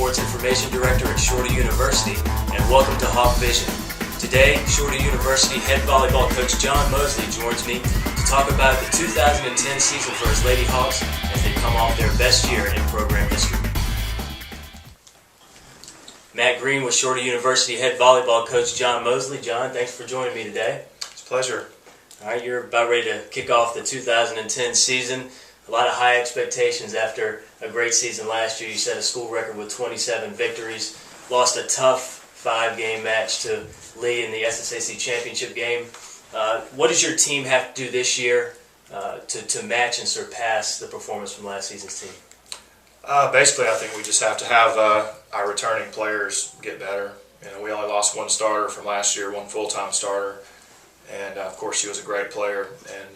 Sports Information Director at Shorter University, and welcome to SUHawkVision. Today, Shorter University head volleyball coach Jon Moseley joins me to talk about the 2010 season for his Lady Hawks as they come off their best year in program history. Matt Green with Shorter University head volleyball coach Jon Moseley. Jon, thanks for joining me today. It's a pleasure. All right, you're about ready to kick off the 2010 season. A lot of high expectations after a great season last year. You set a school record with 27 victories, lost a tough 5-game match to Lee in the SSAC championship game. What does your team have to do this year to match and surpass the performance from last season's team? Basically, I think we just have to have our returning players get better. You know, we only lost one starter from last year, one full-time starter, and of course she was a great player. And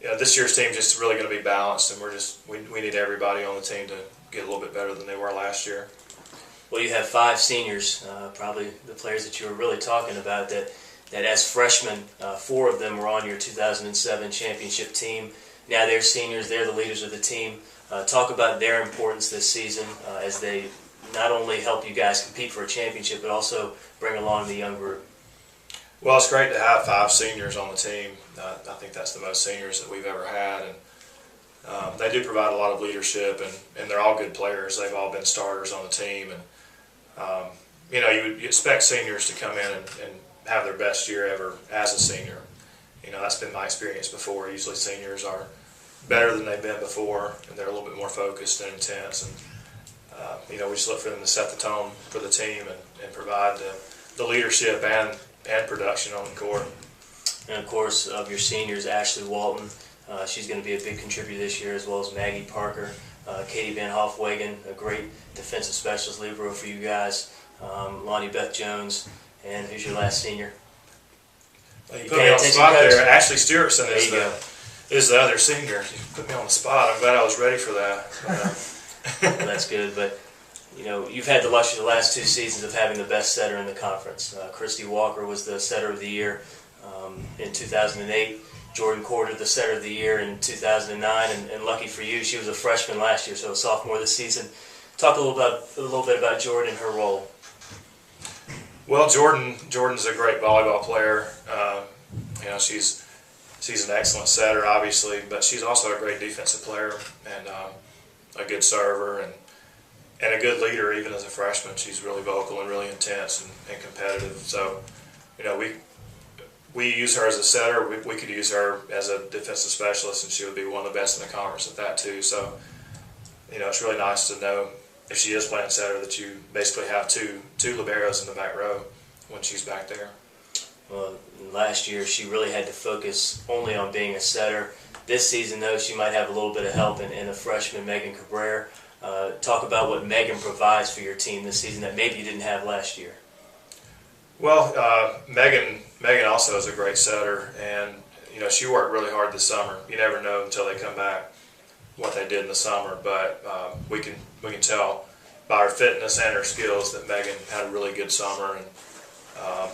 you know, this year's team just really going to be balanced, and we need everybody on the team to get a little bit better than they were last year. Well, you have 5 seniors, probably the players that you were really talking about, that as freshmen, 4 of them were on your 2007 championship team. Now they're seniors, they're the leaders of the team. Talk about their importance this season as they not only help you guys compete for a championship, but also bring along the young group. Well, it's great to have 5 seniors on the team. I think that's the most seniors that we've ever had, and they do provide a lot of leadership, and they're all good players. They've all been starters on the team, and you know, you expect seniors to come in and have their best year ever as a senior. You know, that's been my experience before. Usually seniors are better than they've been before, and they're a little bit more focused and intense, and you know, we just look for them to set the tone for the team and provide the leadership and production on the court. And of course, of your seniors, Ashley Walton, she's going to be a big contributor this year, as well as Maggie Parker, Katie Van Hofwegen, a great defensive specialist libero for you guys, Lonnie Beth Jones, and who's your last senior? You put me on the spot there. Ashley Stewartson is the other senior. You put me on the spot. I'm glad I was ready for that. Well, that's good, but you know, you've had the luxury the last 2 seasons of having the best setter in the conference. Christy Walker was the setter of the year in 2008. Jordan Corder, the setter of the year in 2009, and lucky for you, she was a freshman last year, so a sophomore this season. Talk a little bit about Jordan and her role. Well, Jordan's a great volleyball player. You know, she's an excellent setter, obviously, but she's also a great defensive player and a good server and a good leader. Even as a freshman, she's really vocal and really intense and competitive. So, you know, we use her as a setter. We could use her as a defensive specialist, and she would be one of the best in the conference at that too. So, you know, it's really nice to know if she is playing setter that you basically have two liberos in the back row when she's back there. Well, last year she really had to focus only on being a setter. This season, though, she might have a little bit of help in a freshman, Megan Cabrera. Talk about what Megan provides for your team this season that maybe you didn't have last year. Well, Megan also is a great setter, and you know, she worked really hard this summer. You never know until they come back what they did in the summer, but we can tell by her fitness and her skills that Megan had a really good summer, and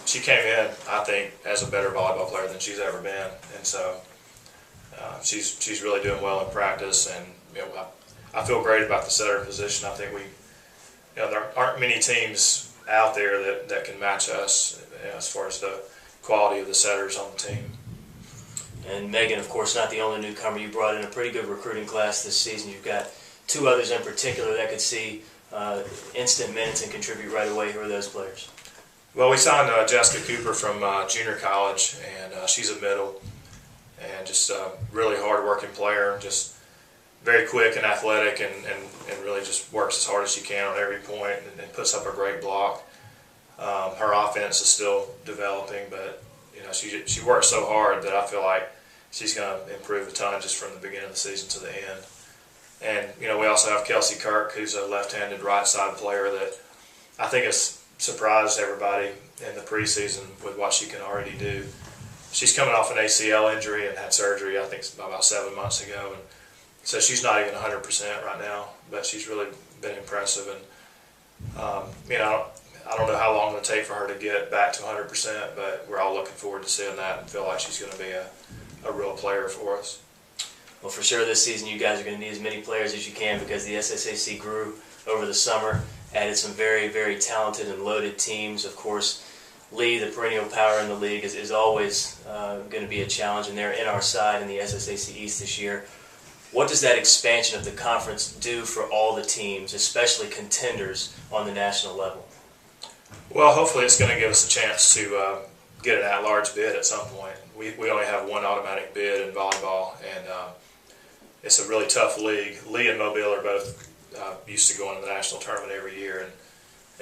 she came in, I think, as a better volleyball player than she's ever been, and so she's really doing well in practice, and you know, I feel great about the setter position. I think you know, there aren't many teams out there that can match us, you know, as far as the quality of the setters on the team. And Megan, of course, not the only newcomer. You brought in a pretty good recruiting class this season. You've got 2 others in particular that could see instant minutes and contribute right away. Who are those players? Well, we signed Jessica Cooper from junior college, and she's a middle, and just a really hard-working player, just very quick and athletic, and really just works as hard as she can on every point and puts up a great block. Her offense is still developing, but you know, she works so hard that I feel like she's going to improve a ton just from the beginning of the season to the end. And you know, we also have Kelsey Kirk, who's a left-handed right-side player that I think has surprised everybody in the preseason with what she can already do. She's coming off an ACL injury and had surgery, I think, about 7 months ago, and so she's not even 100% right now, but she's really been impressive. And you know, I don't know how long it'll take for her to get back to 100%, but we're all looking forward to seeing that and feel like she's going to be a real player for us. Well, for sure this season you guys are going to need as many players as you can because the SSAC grew over the summer added some very, very talented and loaded teams. Of course, Lee, the perennial power in the league, is always going to be a challenge, and they're in our side in the SSAC East this year. What does that expansion of the conference do for all the teams, especially contenders on the national level? Well, hopefully it's going to give us a chance to get an at-large bid at some point. We only have one automatic bid in volleyball, and it's a really tough league. Lee and Mobile are both used to going to the national tournament every year,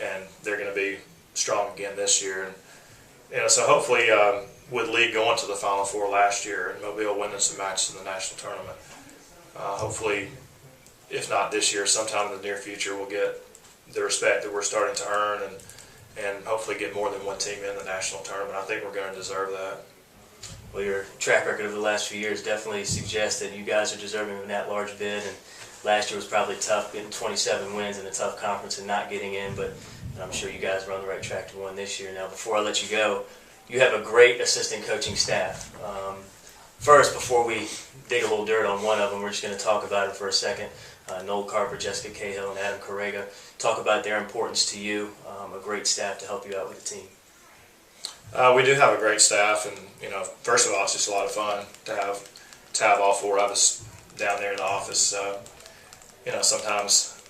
and they're going to be strong again this year. And so hopefully with Lee going to the Final Four last year and Mobile winning some matches in the national tournament, hopefully, if not this year, sometime in the near future, we'll get the respect that we're starting to earn and hopefully get more than one team in the national tournament. I think we're going to deserve that. Well, your track record over the last few years definitely suggests that you guys are deserving of an at-large bid. And last year was probably tough, getting 27 wins in a tough conference and not getting in, but I'm sure you guys are on the right track to win this year. Now, before I let you go, you have a great assistant coaching staff. First, before we dig a little dirt on one of them, we're just going to talk about it for a second. Noel Carper, Jessica Cahill, and Adam Correga. Talk about their importance to you, a great staff to help you out with the team. We do have a great staff, and first of all, it's just a lot of fun to have all four of us down there in the office. Sometimes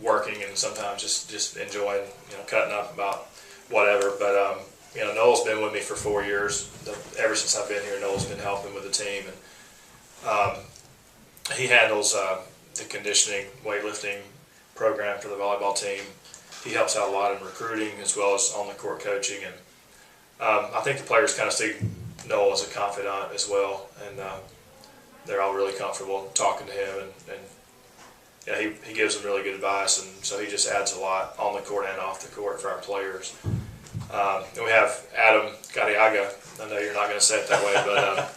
working and sometimes just enjoying, cutting up about whatever. But Noel's been with me for 4 years. Ever since I've been here, Noel's been helping with the team, and he handles the conditioning, weightlifting program for the volleyball team. He helps out a lot in recruiting as well as on the court coaching, and I think the players kind of see Noel as a confidant as well, and they're all really comfortable talking to him, and he gives them really good advice, and so he just adds a lot on the court and off the court for our players. And we have Adam Gadiaga. I know you're not going to say it that way, but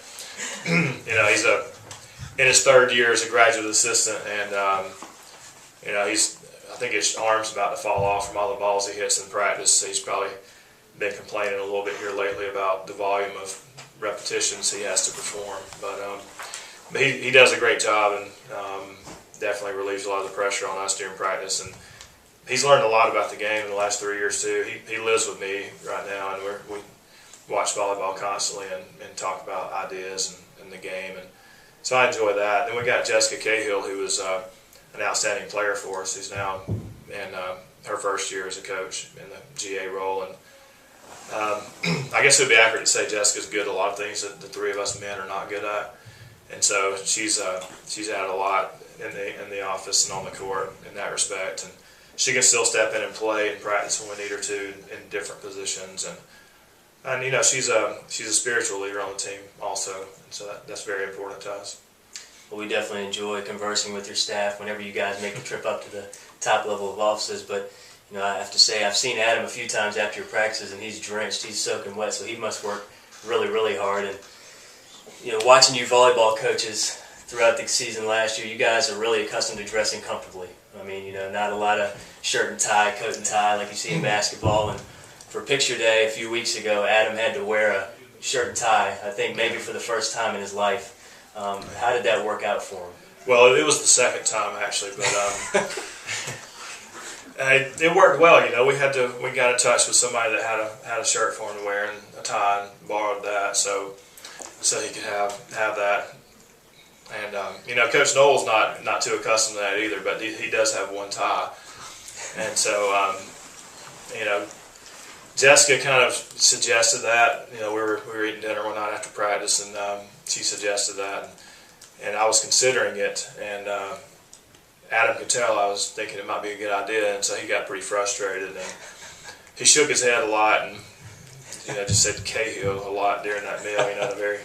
he's in his third year as a graduate assistant, and I think his arm's about to fall off from all the balls he hits in practice. He's probably been complaining a little bit here lately about the volume of repetitions he has to perform, but he does a great job, and definitely relieves a lot of the pressure on us during practice. And he's learned a lot about the game in the last 3 years too. He lives with me right now, and we watch volleyball constantly and talk about ideas and the game, and so I enjoy that. Then we got Jessica Cahill, who was an outstanding player for us, who's now in her first year as a coach in the GA role, and I guess it would be accurate to say Jessica's good at a lot of things that the three of us men are not good at, and so she's added a lot in the office and on the court in that respect, and she can still step in and play and practice when we need her to in different positions, and she's a spiritual leader on the team also, and so that's very important to us. Well, we definitely enjoy conversing with your staff whenever you guys make the trip up to the top level of offices, but I have to say, I've seen Adam a few times after your practices, and he's drenched, he's soaking wet, so he must work really, really hard. And watching you volleyball coaches throughout the season last year, you guys are really accustomed to dressing comfortably. I mean, not a lot of shirt and tie, coat and tie like you see in basketball. And for picture day a few weeks ago, Adam had to wear a shirt and tie, I think maybe for the first time in his life. How did that work out for him? Well, it was the second time actually, but it worked well. We got in touch with somebody that had a shirt for him to wear and a tie, and borrowed that so he could have that. And Coach Noel's not too accustomed to that either, but he does have one tie, and so Jessica kind of suggested that. We were eating dinner one night after practice, and she suggested that, and I was considering it, and Adam could tell I was thinking it might be a good idea, and so he got pretty frustrated, and he shook his head a lot, and just said Cahill a lot during that meal, in a very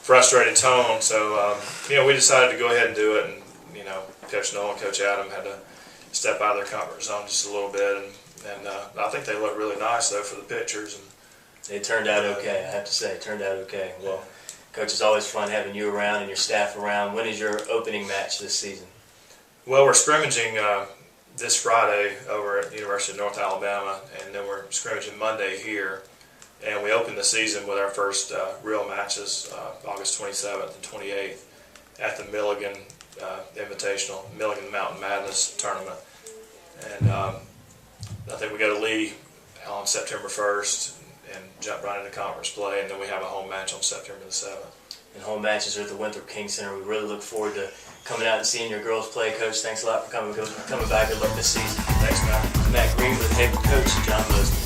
frustrated tone. So we decided to go ahead and do it, and Coach Noel and Coach Adam had to step out of their comfort zone just a little bit, and I think they looked really nice though for the pictures, and they turned out okay. I have to say, it turned out okay. Well, Coach, it's always fun having you around and your staff around. When is your opening match this season? Well, we're scrimmaging this Friday over at the University of North Alabama, and then we're scrimmaging Monday here. And we open the season with our first real matches August 27th and 28th at the Milligan Invitational, Milligan Mountain Madness Tournament. And I think we go to Lee on September 1st and jump right into conference play, and then we have a home match on September the 7th. And home matches are at the Winthrop King Center. We really look forward to coming out and seeing your girls play. Coach, thanks a lot for coming back. Good luck this season. Thanks, Matt. Matt Green with head coach Jon Moseley.